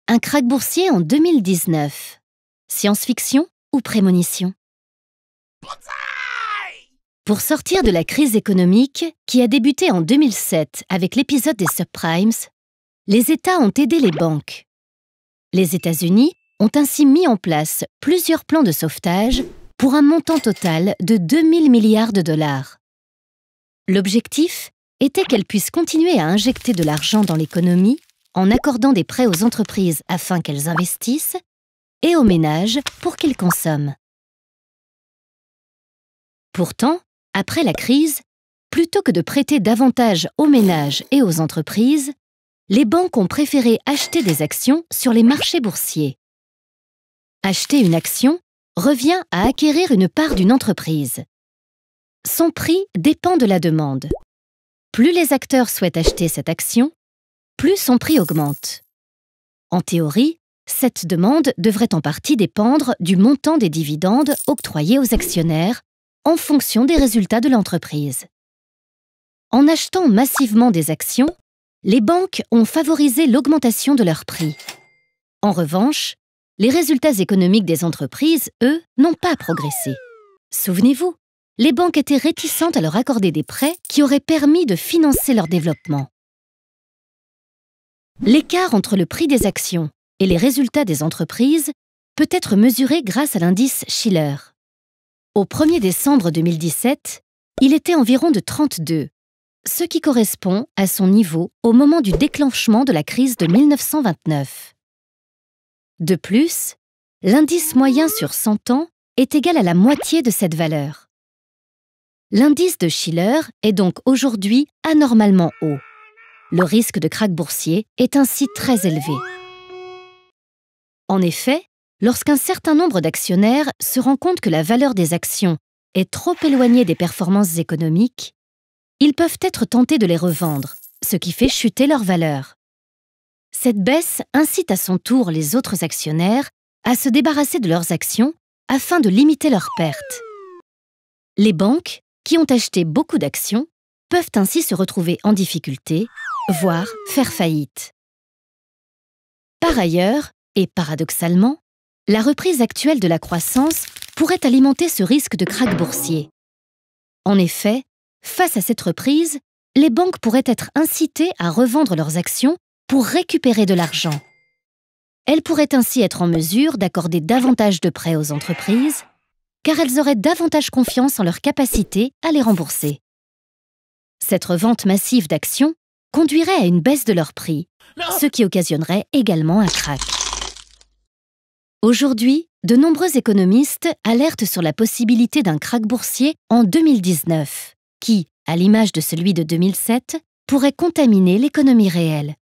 Un krach boursier en 2019. Science-fiction ou prémonition? Pour sortir de la crise économique qui a débuté en 2007 avec l'épisode des subprimes, les États ont aidé les banques. Les États-Unis ont ainsi mis en place plusieurs plans de sauvetage pour un montant total de 2000 milliards de dollars. L'objectif était qu'elles puissent continuer à injecter de l'argent dans l'économie en accordant des prêts aux entreprises afin qu'elles investissent et aux ménages pour qu'ils consomment. Pourtant, après la crise, plutôt que de prêter davantage aux ménages et aux entreprises, les banques ont préféré acheter des actions sur les marchés boursiers. Acheter une action revient à acquérir une part d'une entreprise. Son prix dépend de la demande. Plus les acteurs souhaitent acheter cette action, plus son prix augmente. En théorie, cette demande devrait en partie dépendre du montant des dividendes octroyés aux actionnaires en fonction des résultats de l'entreprise. En achetant massivement des actions, les banques ont favorisé l'augmentation de leur prix. En revanche, les résultats économiques des entreprises, eux, n'ont pas progressé. Souvenez-vous, les banques étaient réticentes à leur accorder des prêts qui auraient permis de financer leur développement. L'écart entre le prix des actions et les résultats des entreprises peut être mesuré grâce à l'indice Shiller. Au 1er décembre 2017, il était environ de 32, ce qui correspond à son niveau au moment du déclenchement de la crise de 1929. De plus, l'indice moyen sur 100 ans est égal à la moitié de cette valeur. L'indice de Shiller est donc aujourd'hui anormalement haut. Le risque de krach boursier est ainsi très élevé. En effet, lorsqu'un certain nombre d'actionnaires se rend compte que la valeur des actions est trop éloignée des performances économiques, ils peuvent être tentés de les revendre, ce qui fait chuter leur valeur. Cette baisse incite à son tour les autres actionnaires à se débarrasser de leurs actions afin de limiter leurs pertes. Les banques, qui ont acheté beaucoup d'actions, peuvent ainsi se retrouver en difficulté, voire faire faillite. Par ailleurs, et paradoxalement, la reprise actuelle de la croissance pourrait alimenter ce risque de krach boursier. En effet, face à cette reprise, les banques pourraient être incitées à revendre leurs actions pour récupérer de l'argent. Elles pourraient ainsi être en mesure d'accorder davantage de prêts aux entreprises, car elles auraient davantage confiance en leur capacité à les rembourser. Cette revente massive d'actions conduirait à une baisse de leur prix, ce qui occasionnerait également un krach. Aujourd'hui, de nombreux économistes alertent sur la possibilité d'un krach boursier en 2019, qui, à l'image de celui de 2007, pourrait contaminer l'économie réelle.